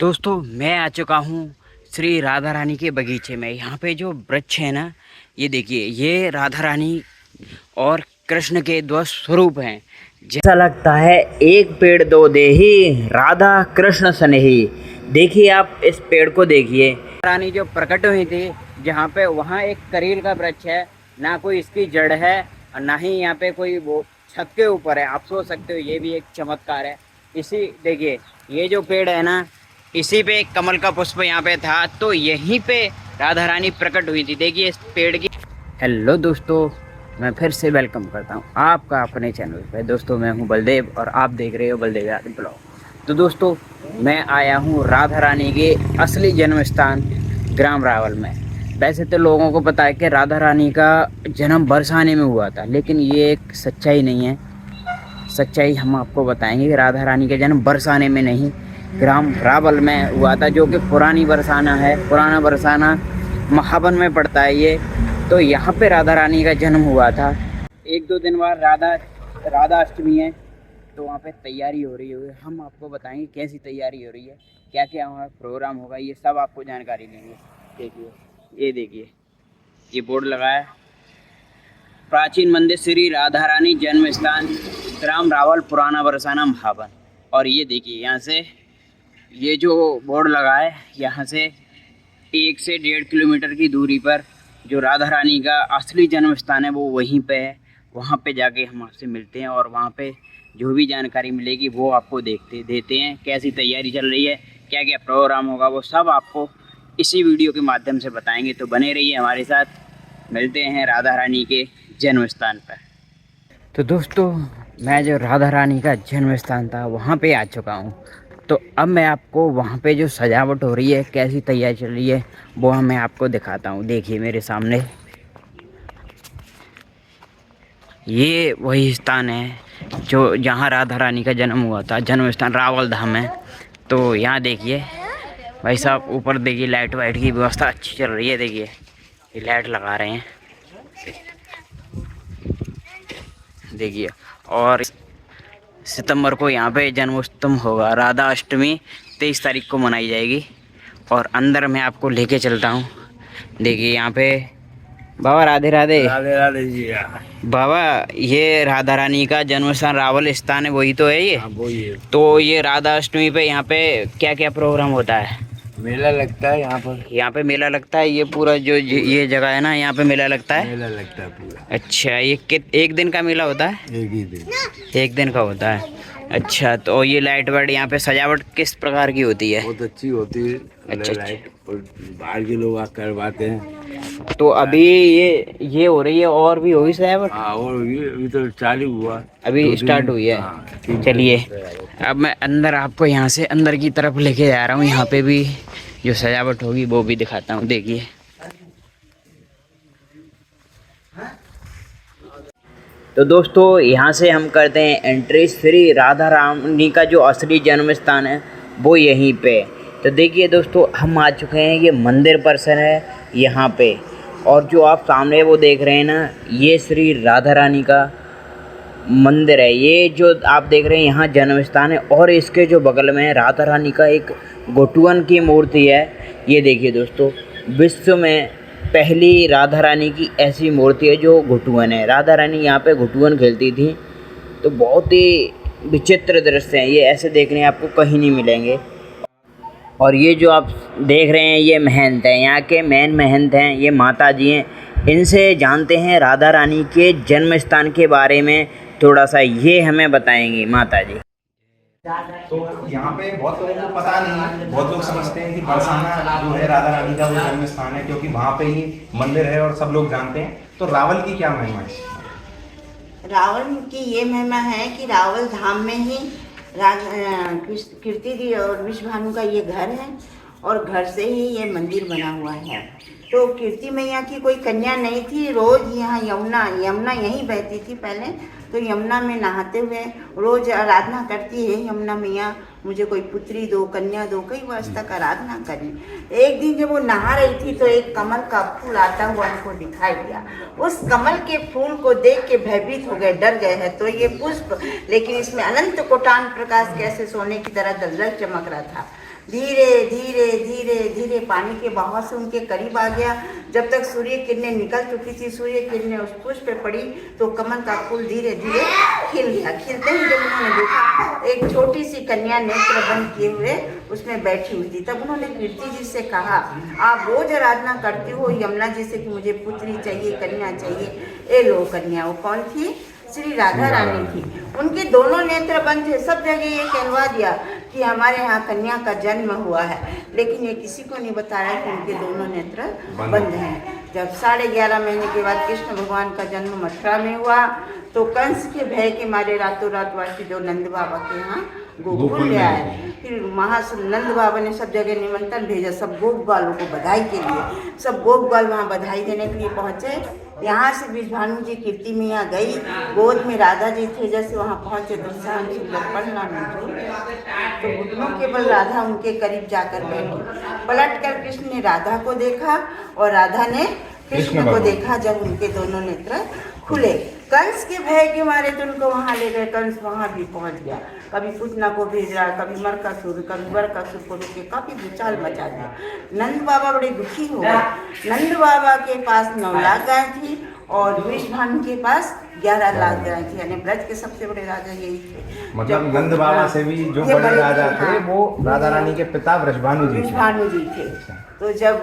दोस्तों मैं आ चुका हूँ श्री राधा रानी के बगीचे में। यहाँ पे जो वृक्ष है ना, ये देखिए, ये राधा रानी और कृष्ण के दो स्वरूप हैं। जैसा लगता है एक पेड़ दो देही, राधा कृष्ण सनेही। देखिए आप इस पेड़ को देखिए। रानी जो प्रकट हुई थी जहाँ पे, वहाँ एक करील का वृक्ष है, ना कोई इसकी जड़ है और ना ही यहाँ पे कोई वो छत के ऊपर है। आप सोच सकते हो ये भी एक चमत्कार है। इसी देखिए, ये जो पेड़ है ना, इसी पे एक कमल का पुष्प यहाँ पे था, तो यहीं पे राधा रानी प्रकट हुई थी। देखिए इस पेड़ की। हेलो दोस्तों, मैं फिर से वेलकम करता हूँ आपका अपने चैनल पे। दोस्तों मैं हूँ बलदेव और आप देख रहे हो बलदेव यादव ब्लॉग। तो दोस्तों मैं आया हूँ राधा रानी के असली जन्म स्थान ग्राम रावल में। वैसे तो लोगों को पता है कि राधा रानी का जन्म बरसाने में हुआ था, लेकिन ये एक सच्चाई नहीं है। सच्चाई हम आपको बताएंगे कि राधा रानी का जन्म बरसाने में नहीं, ग्राम रावल में हुआ था, जो कि पुरानी बरसाना है। पुराना बरसाना महावन में पड़ता है ये। तो यहाँ पे राधा रानी का जन्म हुआ था। एक दो दिन बाद राधा अष्टमी है, तो वहाँ पे तैयारी हो रही है। हम आपको बताएंगे कैसी तैयारी हो रही है, क्या क्या वहाँ प्रोग्राम होगा, ये सब आपको जानकारी देंगे। देखिए, ये देखिए, ये बोर्ड लगा है, प्राचीन मंदिर श्री राधा रानी जन्म स्थान ग्राम रावल पुराना बरसाना महावन। और ये देखिए, यहाँ से ये जो बोर्ड लगा है, यहाँ से 1 से 1.5 किलोमीटर की दूरी पर जो राधा रानी का असली जन्म स्थान है वो वहीं पे है। वहाँ पे जाके हम आपसे मिलते हैं और वहाँ पे जो भी जानकारी मिलेगी वो आपको देते हैं। कैसी तैयारी चल रही है, क्या क्या प्रोग्राम होगा, वो सब आपको इसी वीडियो के माध्यम से बताएंगे। तो बने रहिए हमारे साथ, मिलते हैं राधा रानी के जन्म स्थान पर। तो दोस्तों मैं जो राधा रानी का जन्म स्थान था वहाँ पे आ चुका हूँ। तो अब मैं आपको वहाँ पे जो सजावट हो रही है, कैसी तैयारी चल रही है, वो मैं आपको दिखाता हूँ। देखिए मेरे सामने ये वही स्थान है जो जहाँ राधा रानी का जन्म हुआ था। जन्म स्थान रावल धाम है। तो यहाँ देखिए भाई साहब, ऊपर देखिए लाइट वाइट की व्यवस्था अच्छी चल रही है। देखिए ये लाइट लगा रहे हैं, देखिए। और सितंबर को यहाँ पे जन्मोत्सव होगा। राधा अष्टमी 23 तारीख को मनाई जाएगी। और अंदर मैं आपको लेके चलता हूँ। देखिए यहाँ पे बाबा, राधे राधे। राधे राधे जी। बाबा ये राधा रानी का जन्म स्थान रावल स्थान है, वही तो है ये? हाँ वही है। तो ये राधा अष्टमी पे यहाँ पे क्या क्या प्रोग्राम होता है? मेला लगता है यहाँ पर। यहाँ पे मेला लगता है। ये पूरा जो ये जगह है ना, यहाँ पे मेला लगता है। मेला लगता है पूरा। अच्छा, ये एक दिन का मेला होता है? एक ही दिन। एक दिन का होता है। अच्छा, तो ये लाइट वाइट यहाँ पे सजावट किस प्रकार की होती है? बहुत अच्छी होती है। अच्छा, लाइट और बाहर के लोग आकर करवाते हैं। तो अभी ये हो रही है और भी होगी सजावट? हाँ, और ये अभी तो चालू हुआ, अभी स्टार्ट हुई है। हाँ, 3 चलिए दिन। अब मैं अंदर आपको यहाँ से अंदर की तरफ लेके जा रहा हूँ। यहाँ पे भी जो सजावट होगी वो भी दिखाता हूँ। देखिए तो दोस्तों यहाँ से हम करते हैं एंट्री। श्री राधा रानी का जो असली जन्म स्थान है वो यहीं पे। तो देखिए दोस्तों, हम आ चुके हैं। ये मंदिर परिसर है यहाँ पे, और जो आप सामने वो देख रहे हैं ना, ये श्री राधा रानी का मंदिर है। ये जो आप देख रहे हैं यहाँ जन्म स्थान है। और इसके जो बगल में राधा रानी का एक घुटुअन की मूर्ति है। ये देखिए दोस्तों, विश्व में पहली राधा रानी की ऐसी मूर्ति है जो घुटुअन है। राधा रानी यहाँ पे घुटुअन खेलती थी। तो बहुत ही विचित्र दृश्य हैं ये, ऐसे देखने आपको कहीं नहीं मिलेंगे। और ये जो आप देख रहे हैं ये महंत हैं, यहाँ के मेन महंत हैं, ये माता जी हैं। इनसे जानते हैं राधा रानी के जन्म स्थान के बारे में थोड़ा सा, ये हमें बताएंगी माता जी। तो यहाँ पे बहुत लोगों को पता नहीं है। बहुत लोग समझते हैं कि बरसाना जो है राधा रानी का वो जन्म स्थान है, क्योंकि वहाँ पे ही मंदिर है और सब लोग जानते हैं। तो रावल की क्या महिमा है? रावल की ये महिमा है कि रावल धाम में ही कीर्ति दी और विश्वभानु का ये घर है, और घर से ही ये मंदिर बना हुआ है। तो कीर्ति मैया की कोई कन्या नहीं थी। रोज यहाँ यमुना यहीं बहती थी पहले। तो यमुना में नहाते हुए रोज आराधना करती है, यमुना मैया मुझे कोई पुत्री दो, कन्या दो, कई वर्ष तक आराधना करी। एक दिन जब वो नहा रही थी तो एक कमल का फूल आता हुआ उनको दिखाई दिया। उस कमल के फूल को देख के भयभीत हो गए, डर गए हैं। तो ये पुष्प, लेकिन इसमें अनंत कोटान प्रकाश कैसे सोने की तरह दलदल चमक रहा था। धीरे धीरे धीरे धीरे पानी के बहाव से उनके करीब आ गया। जब तक सूर्य किरणें निकल चुकी थी, सूर्य किरणें उस पुष्प पे पड़ी तो कमल का फूल धीरे धीरे खिल गया। खिलते ही जब उन्होंने देखा, एक छोटी सी कन्या नेत्र बंद किए हुए उसमें बैठी हुई थी। तब उन्होंने कीर्ति जी से कहा, आप रोज आराधना करती हो यमुना जी से कि मुझे पुत्री चाहिए, कन्या चाहिए। ए लो कन्या, वो कौन थी? श्री राधा रानी थी। उनके दोनों नेत्र बंद थे। सब जगह ये कहलवा दिया कि हमारे यहाँ कन्या का जन्म हुआ है, लेकिन ये किसी को नहीं बता रहा है कि उनके दोनों नेत्र बंद हैं। जब 11.5 महीने के बाद कृष्ण भगवान का जन्म मथुरा में हुआ तो कंस के भय के मारे रातों रात वासुदेव नंद बाबा के यहाँ गोकुल ले आए। फिर नंद बाबा ने सब जगह निमंत्रण भेजा, सब गोप ग्वालों को बधाई के लिए। सब गोप ग्वाल वहाँ बधाई देने के लिए पहुँचे। यहाँ से विश्वानु जी कीर्ति मैया गई, गोद में राधा जी थे। जैसे वहाँ पहुँचे तो तो घुटनों के बल राधा उनके करीब जाकर बैठी। पलट कर कृष्ण ने राधा को देखा और राधा ने कृष्ण को देखा। जब उनके दोनों नेत्र खुले, कंस के भय के मारे तो उनको वहाँ ले गए। कंस वहाँ भी पहुँच गया, कभी पूतना को भेज रहा, कभी मरकासुर, कभी बरकासुर को रोके, काफी भूचाल मचा दिया। नंद बाबा बड़े दुखी हो गए। नंद बाबा के पास 9 लाख गाय थी और वृषभानु के पास 11 लाख गाय थी। यानी ब्रज के सबसे बड़े राजा यही थे। मतलब नंद बाबा से भी जो बड़े राजा थे वो राधा रानी के पिता वृषभानु जी थे। तो जब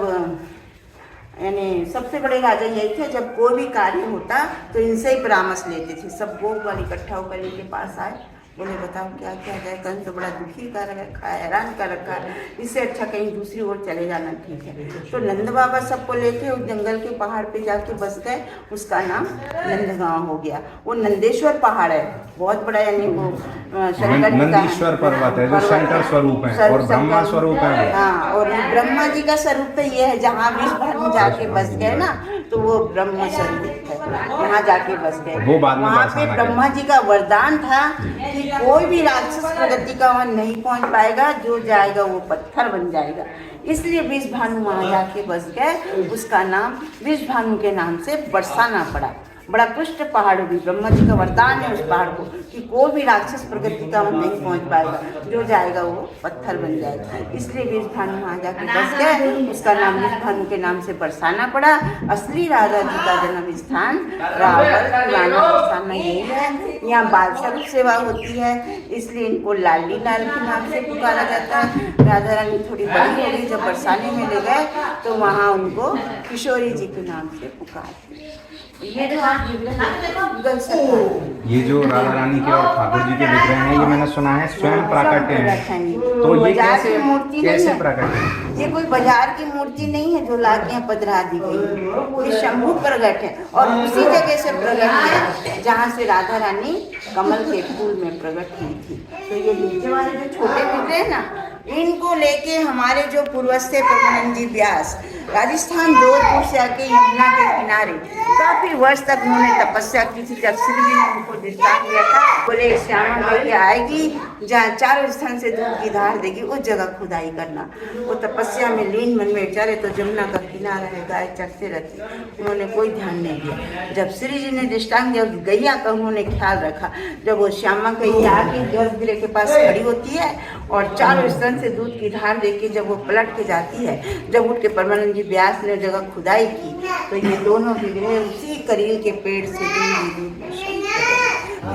यानी सबसे बड़े राजा यही थे। जब कोई भी कार्य होता तो इनसे ही परामर्श लेते थे। सब गोप वाले इकट्ठा होकर इनके पास आए, बोले बताओ क्या क्या जाए। कंस तो बड़ा दुखी कर रखा है, हैरान कर रखा है, इससे अच्छा कहीं दूसरी ओर चले जाना ठीक है। तो नंद बाबा सबको लेके उस जंगल के पहाड़ पे जाके बस गए। उसका नाम नंदगांव हो गया। वो नंदेश्वर पहाड़ है, बहुत बड़ा, यानी वो नंदीश्वर पर्वत है जो शंकर स्वरूप है और ब्रह्मा स्वरूप है। हाँ, और ब्रह्मा जी का स्वरूप तो ये है, जहाँ विश्वभानु जाके बस गए ना तो वो ब्रह्म स्वरूप है, यहाँ जाके बस गए। वहाँ पे ब्रह्मा जी का वरदान था कि कोई भी राक्षस प्रगति का वहाँ नहीं पहुँच पाएगा, जो जाएगा वो पत्थर बन जाएगा। इसलिए विश्वभानु वहाँ जाके बस गए। उसका नाम विश्वभानु के नाम से बरसाना पड़ा। बड़ा पुष्ट पहाड़ भी, ब्रह्मा जी का वरदान है उस पहाड़ को कि कोई भी राक्षस प्रगति का वहाँ नहीं पहुँच पाएगा, जो जाएगा वो पत्थर बन जाएगा। इसलिए विश्वभानु वहाँ जाके बस गए। उसका नाम विश्वभानु के नाम से बरसाना पड़ा। असली राधा जी का जन्म स्थान रावल पुराना बरसाना यही है। यहाँ बाल स्वरूप सेवा होती है, इसलिए इनको लाली लाल के नाम से पुकारा जाता है। राधा रानी थोड़ी बड़ी हो गई, जब बरसाने में ले गए तो वहाँ उनको किशोरी जी के नाम से पुकारते। ये जो राधा रानी के और ठाकुर जी के विग्रह हैं, ये मैंने सुना है स्वयं प्राकट्य हैं। तो ये कैसे प्रकट है? ये कोई बाजार की मूर्ति नहीं है जो लाके पधरा दी गई। ये शंभु प्रकट है और उसी जगह से प्रकट है जहाँ से राधा रानी कमल के फूल में प्रकट हुई थी। तो ये नीचे वाले जो छोटे विग्रह है ना, इनको लेके हमारे जो पूर्वज थे परमानंद जी व्यास राजस्थान जोधपुर से आके यमुना के किनारे काफी वर्ष तक उन्होंने तपस्या की थी। जब श्री जी ने उनको दृष्टांत दिया था, बोले श्यामा गई आएगी जहाँ 4 स्थान से दूध की धार देगी, उस जगह खुदाई करना। वो तपस्या में लीन मन में चले तो जमुना का किनारा है, गाय चढ़ते रहती, उन्होंने कोई ध्यान नहीं दिया। जब श्री जी ने दृष्टांत दिया, गैया का उन्होंने ख्याल रखा। जब वो श्यामा गैया आके गर्भगृह के पास खड़ी होती है और 4 स्तन से दूध की धार देके जब वो पलट के जाती है, जब उठ के परमानंद जी व्यास ने जगह खुदाई की तो ये दोनों विग्रह उसी करील के पेड़ से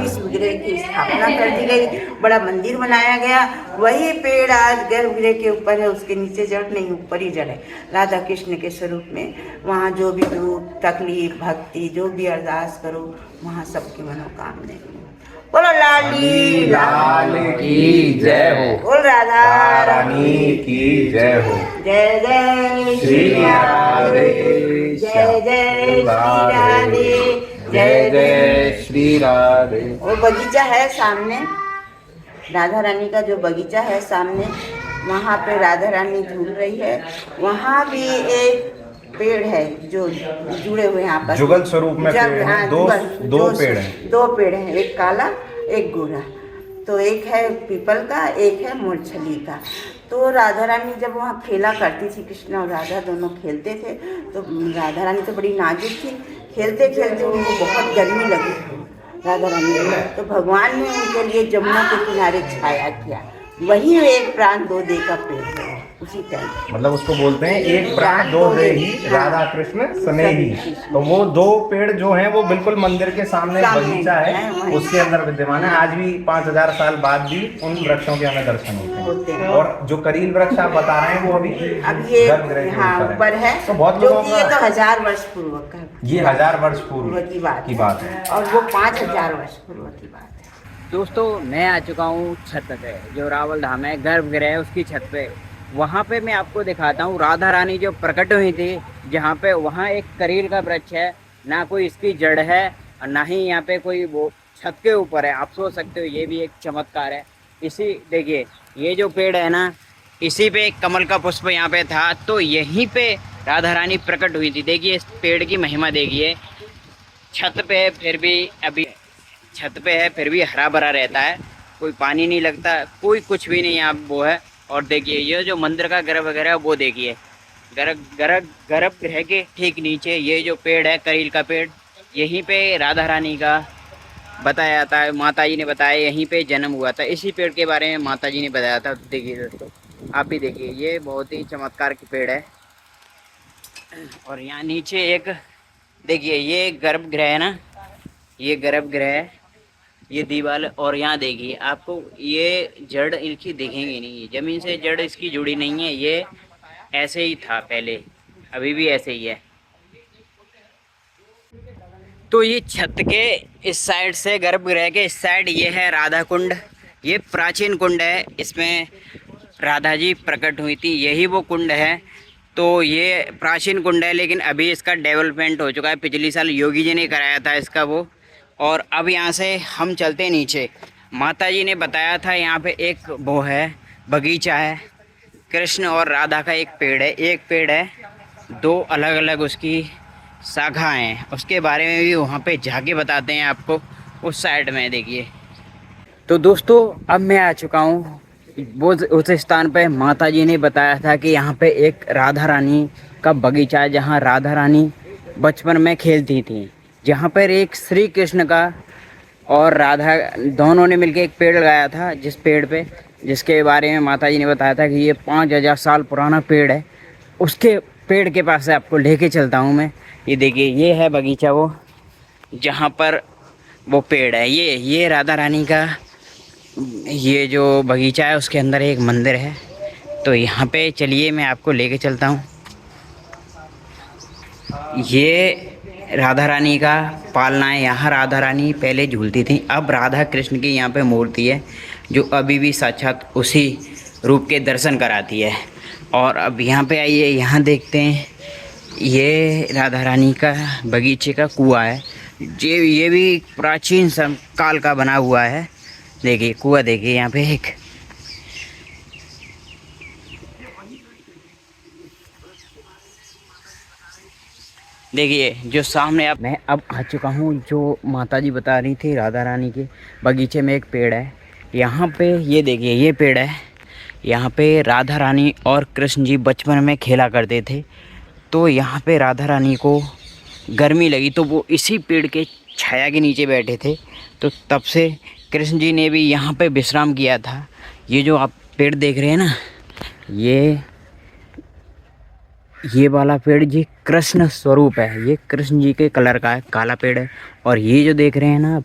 इस विग्रह की स्थापना कर दी गई। बड़ा मंदिर बनाया गया। वही पेड़ आज गर्भगृह के ऊपर है, उसके नीचे जड़ नहीं, ऊपर ही जड़ है। राधा कृष्ण के स्वरूप में वहाँ जो भी दुख तकलीफ भक्ति जो भी अरदास करो, वहाँ सबकी मनोकामना। बोलो लाली लाल की जय हो, बोल राधा रानी की जय हो। जय जय श्री राधे, जय जय श्री राधे, जय जय श्री राधे। वो बगीचा है सामने, राधा रानी का जो बगीचा है सामने, वहाँ पे राधा रानी झूल रही है। वहाँ भी एक पेड़ है जो जुड़े हुए हैं आपस जुगल स्वरूप में पेड़ हैं, हाँ, दो पेड़ हैं। 2 पेड़ हैं, एक काला एक गोरा। तो एक है पीपल का, एक है मूलछली का। तो राधा रानी जब वहाँ खेला करती थी, कृष्ण और राधा दोनों खेलते थे, तो राधा रानी तो बड़ी नाजुक थी, खेलते खेलते उनको बहुत गर्मी लगी राधा रानी को। तो भगवान ने उनके लिए जमुना के किनारे छाया किया। वही एक प्राण दो दे का पेड़ है उसी टाइम। मतलब उसको बोलते हैं एक प्राण दो दे ही राधा कृष्ण स्नेही। तो वो 2 पेड़ जो हैं वो बिल्कुल मंदिर के सामने बगीचा है, उसके अंदर विद्यमान है। आज भी 5000 साल बाद भी उन वृक्षों के हमें दर्शन होते हैं। और जो करील वृक्ष आप बता रहे हैं वो अभी ये ऊपर है, तो बहुत जो लोगों कि ये तो 1000 वर्ष पूर्व का, ये 1000 वर्ष पूर्व की बात है, और वो 5000 वर्ष पूर्व की बात है। दोस्तों मैं आ चुका हूँ छत पे, जो रावल धाम है, गर्भगृह है, उसकी छत पे। वहाँ पे मैं आपको दिखाता हूँ राधा रानी जो प्रकट हुई थी, जहाँ पे वहाँ एक करील का वृक्ष है, ना कोई इसकी जड़ है और ना ही यहाँ पे कोई वो छत के ऊपर है। आप सोच सकते हो ये भी एक चमत्कार है। इसी देखिए ये जो पेड़ है ना, इसी पे एक कमल का पुष्प यहाँ पे था, तो यहीं पे राधा रानी प्रकट हुई थी। देखिए इस पेड़ की महिमा देखिए, छत पे फिर भी अभी छत पे है फिर भी हरा भरा रहता है, कोई पानी नहीं लगता, कोई कुछ भी नहीं यहाँ वो है। और देखिए ये जो मंदिर का गर्भगृह है वो देखिए, गर्भगृह के ठीक नीचे ये जो पेड़ है करील का पेड़, यहीं पे राधा रानी का बताया जाता है। माता जी ने बताया यहीं पे जन्म हुआ था, इसी पेड़ के बारे में माता जी ने बताया था। तो देखिए दोस्तों आप भी देखिए, ये बहुत ही चमत्कार की पेड़ है। और यहाँ नीचे एक देखिए ये गर्भगृह है ना, ये गर्भगृह है, ये दीवार। और यहाँ देखिए आपको ये जड़ इनकी दिखेंगी नहीं, ज़मीन से जड़ इसकी जुड़ी नहीं है, ये ऐसे ही था पहले, अभी भी ऐसे ही है। तो ये छत के इस साइड से, गर्भगृह के इस साइड, ये है राधा कुंड। ये प्राचीन कुंड है, इसमें राधा जी प्रकट हुई थी, यही वो कुंड है। तो ये प्राचीन कुंड है, लेकिन अभी इसका डेवलपमेंट हो चुका है। पिछले साल योगी जी ने कराया था इसका वो। और अब यहाँ से हम चलते हैं नीचे। माता जी ने बताया था यहाँ पे एक वो है बगीचा है, कृष्ण और राधा का एक पेड़ है, एक पेड़ है, 2 अलग अलग उसकी शाखाएं हैं, उसके बारे में भी वहाँ पे जाके बताते हैं आपको, उस साइड में देखिए। तो दोस्तों अब मैं आ चुका हूँ वो उस स्थान पे माता जी ने बताया था कि यहाँ पे एक राधा रानी का बगीचा है, जहाँ राधा रानी बचपन में खेलती थी, जहाँ पर एक श्री कृष्ण का और राधा दोनों ने मिलकर एक पेड़ लगाया था, जिस पेड़ पे, जिसके बारे में माता जी ने बताया था कि ये 5000 साल पुराना पेड़ है। उसके पेड़ के पास से आपको लेके चलता हूँ मैं। ये देखिए ये है बगीचा वो, जहाँ पर वो पेड़ है। ये राधा रानी का ये जो बगीचा है, उसके अंदर एक मंदिर है। तो यहाँ पे चलिए मैं आपको लेके चलता हूँ। ये राधा रानी का पालना है, यहाँ राधा रानी पहले झूलती थी। अब राधा कृष्ण की यहाँ पे मूर्ति है, जो अभी भी साक्षात उसी रूप के दर्शन कराती है। और अब यहाँ पे आइए, यहाँ देखते हैं, ये राधा रानी का बगीचे का कुआं है। ये भी प्राचीन काल का बना हुआ है। देखिए कुआं देखिए यहाँ पे एक। देखिए जो सामने आप, मैं अब आ चुका हूँ जो माता जी बता रही थी, राधा रानी के बगीचे में एक पेड़ है। यहाँ पे ये देखिए ये पेड़ है, यहाँ पे राधा रानी और कृष्ण जी बचपन में खेला करते थे। तो यहाँ पे राधा रानी को गर्मी लगी तो वो इसी पेड़ के छाया के नीचे बैठे थे। तो तब से कृष्ण जी ने भी यहाँ पे विश्राम किया था। ये जो आप पेड़ देख रहे हैं ना, ये वाला पेड़ जी कृष्ण स्वरूप है, ये कृष्ण जी के कलर का है, काला पेड़ है। और ये जो देख रहे हैं ना आप,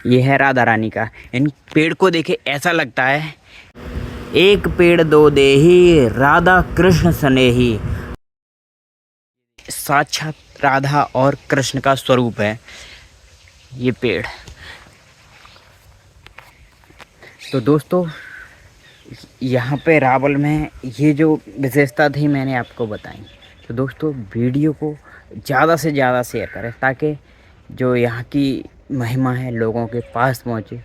ये है राधा रानी का। इन पेड़ को देखे ऐसा लगता है एक पेड़ दो देही राधा कृष्ण स्नेही, साक्षात राधा और कृष्ण का स्वरूप है ये पेड़। तो दोस्तों यहाँ पे रावल में ये जो विशेषता थी मैंने आपको बताई। तो दोस्तों वीडियो को ज़्यादा से ज़्यादा शेयर करें, ताकि जो यहाँ की महिमा है लोगों के पास पहुँचे।